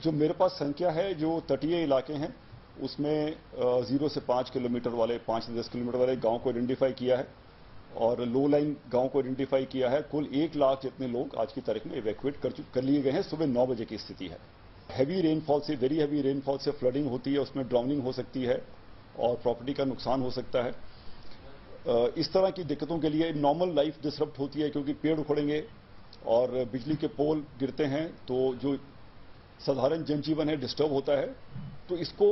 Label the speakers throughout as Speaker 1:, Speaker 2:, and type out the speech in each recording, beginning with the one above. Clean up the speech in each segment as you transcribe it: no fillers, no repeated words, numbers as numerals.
Speaker 1: जो मेरे पास संख्या है, जो तटीय इलाके हैं उसमें 0 से 5 किलोमीटर वाले, 5 से 10 किलोमीटर वाले गांव को आइडेंटिफाई किया है और लो लाइन गांव को आइडेंटिफाई किया है। कुल 1 लाख जितने लोग आज की तारीख में इवैक्यूएट कर लिए गए हैं। सुबह 9 बजे की स्थिति है। हैवी रेनफॉल से, वेरी हैवी रेनफॉल से फ्लडिंग होती है, उसमें ड्राउनिंग हो सकती है और प्रॉपर्टी का नुकसान हो सकता है। इस तरह की दिक्कतों के लिए नॉर्मल लाइफ डिसरप्ट होती है, क्योंकि पेड़ उखड़ेंगे और बिजली के पोल गिरते हैं, तो जो साधारण जनजीवन है डिस्टर्ब होता है। तो इसको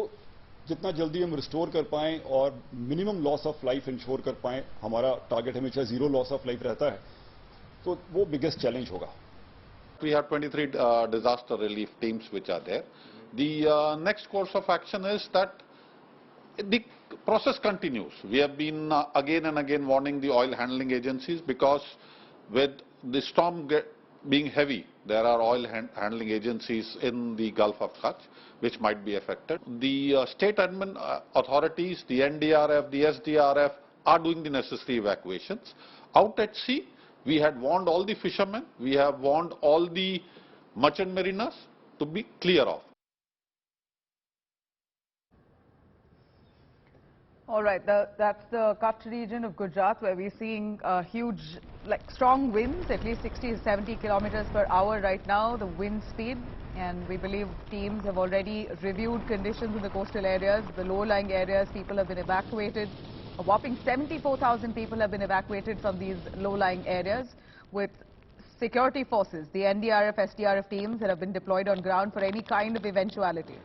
Speaker 1: जितना जल्दी हम रिस्टोर कर पाएं और minimum loss of life ensure कर पाएं, हमारा टारगेट हमेशा 0 लॉस ऑफ लाइफ रहता है, तो वो बिगेस्ट चैलेंज होगा।
Speaker 2: We have 23 disaster relief teams which are there. The next course of action is that the process continues. We have been again and again warning the oil handling agencies, because with the storm being heavy, there are oil handling agencies in the Gulf of Kutch which might be affected. The state admin authorities, the NDRF, the SDRF are doing the necessary evacuations. Out at sea, we had warned all the fishermen, we have warned all the merchant mariners to be clear of.
Speaker 3: All right, that's the Kutch region of Gujarat, where we're seeing huge, strong winds, at least 60 to 70 kilometers per hour right now, the wind speed. And we believe teams have already reviewed conditions in the coastal areas, the low-lying areas. People have been evacuated. A whopping 74,000 people have been evacuated from these low-lying areas, with security forces, the NDRF, SDRF teams that have been deployed on ground for any kind of eventuality.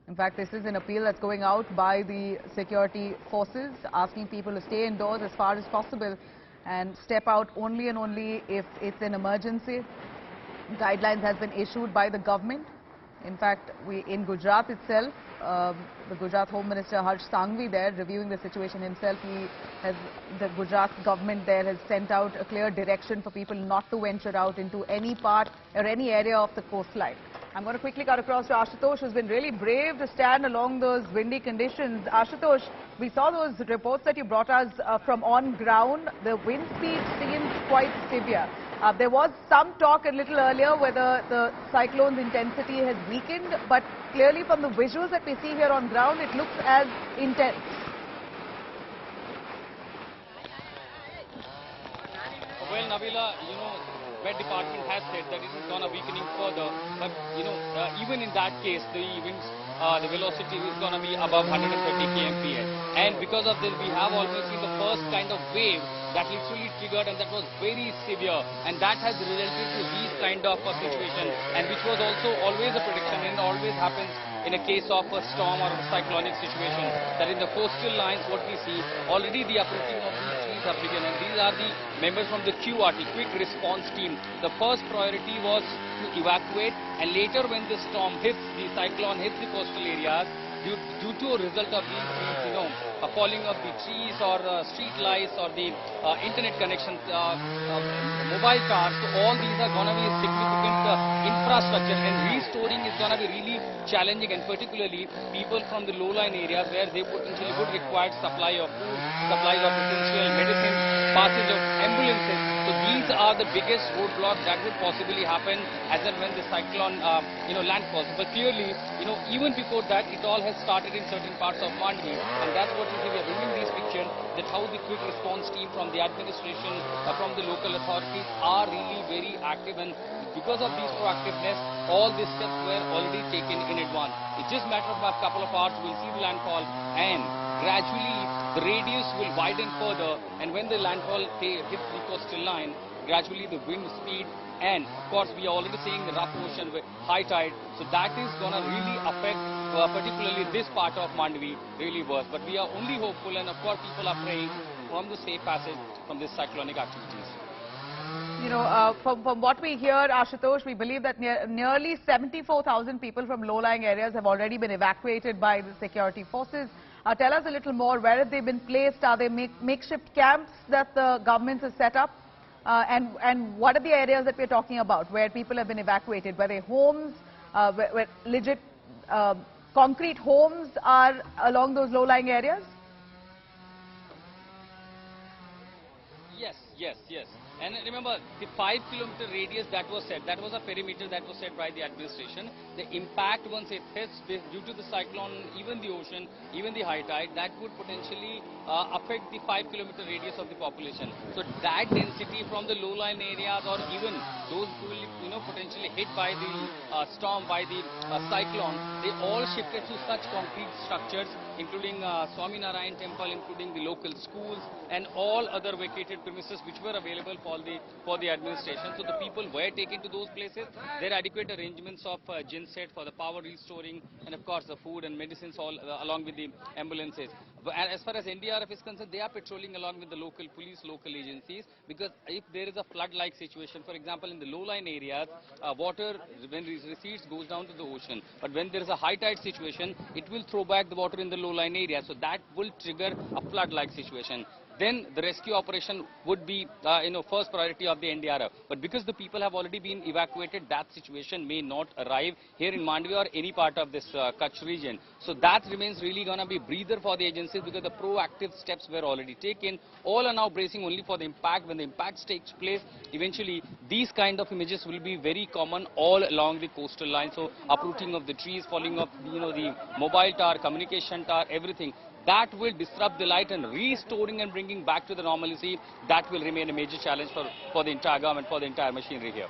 Speaker 3: In fact, this is an appeal that's going out by the security forces, asking people to stay indoors as far as possible and step out only and only if it's an emergency. Guidelines has been issued by the government. In fact, in Gujarat itself, the Gujarat Home Minister Harsh Sanghvi there reviewing the situation himself. The Gujarat government there has sent out a clear direction for people not to venture out into any part or any area of the coastline. I'm going to quickly cut across to Ashutosh, who's been really brave to stand along those windy conditions. Ashutosh, we saw those reports that you brought us from on ground. The wind speed seems quite severe. There was some talk a little earlier whether the cyclone's intensity has weakened, but clearly from the visuals that we see here on ground, it looks as intense.
Speaker 4: Well, Nabila, Met Department has said that it is going to weakening further, but even in that case, the winds, the velocity is going to be above 130 kmph, and because of this, we have almost seen the first kind of wave that literally triggered, and that was very severe, and that has resulted to these kind of situation, and which was also always a prediction, and always happens in a case of a storm or a cyclonic situation, that in the coastal lines what we see, already the uprooting of these trees have begun, and these are the members from the QRT, Quick Response Team. The first priority was to evacuate, and later when the storm hits, the cyclone hits the coastal areas, due to a result of these trees, a falling of the trees or street lights or the internet connections, mobile cars, so all these are going to be significant infrastructure, and restoring is going to be really challenging, and particularly people from the low-lying areas where they potentially would require supply of food, supplies of essential medicine, passage of ambulances. So these are the biggest roadblocks that would possibly happen as and when the cyclone, landfalls. But clearly, even before that, it all has started in certain parts of Mandvi, and that's what we see. We are bringing these pictures that how the quick response team from the administration, from the local authorities are really very active, and because of this proactiveness, all these steps were already taken in advance. It's just a matter of a couple of hours, we'll see the landfall, and gradually the radius will widen further, and when the landfall hits the coastal line, gradually the wind speed, and of course we are already seeing the rough ocean with high tide, so that is going to really affect particularly this part of Mandvi really worse. But we are only hopeful, and of course people are praying from the safe passage from these cyclonic activities. From what we hear, Ashutosh, we believe that nearly 74,000 people from low-lying areas have already been evacuated by the security forces. Tell us a little more. Where have they been placed? Are they makeshift camps that the government has set up? And what are the areas that we're talking about where people have been evacuated? Were they homes, where legit concrete homes are along those low-lying areas? Yes. And remember, the 5-kilometer radius that was set, that was a perimeter that was set by the administration. The impact once it hits due to the cyclone, even the ocean, even the high tide, that would potentially affect the 5-kilometer radius of the population. So that density from the low-lying areas or even those who will, potentially hit by the storm, by the cyclone, they all shifted to such concrete structures, including Swaminarayan temple, including the local schools and all other vacated premises which were available for the administration. So the people were taken to those places. There are adequate arrangements of genset for the power restoring and of course the food and medicines all along with the ambulances. But as far as NDRF is concerned, they are patrolling along with the local police, local agencies, because if there is a flood-like situation, for example, in the low-lying areas, water when it recedes goes down to the ocean. But when there is a high tide situation, it will throw back the water in the low-lying area. So that will trigger a flood-like situation. Then the rescue operation would be, first priority of the NDRF. But because the people have already been evacuated, that situation may not arrive here in Mandvi or any part of this Kutch region. So that remains really going to be breather for the agencies because the proactive steps were already taken. All are now bracing only for the impact. When the impact takes place, eventually these kind of images will be very common all along the coastal line. So uprooting of the trees, falling off, the mobile tower, communication tower, everything. That will disrupt the light and restoring and bringing back to the normalcy. That will remain a major challenge for the entire government, for the entire machinery here.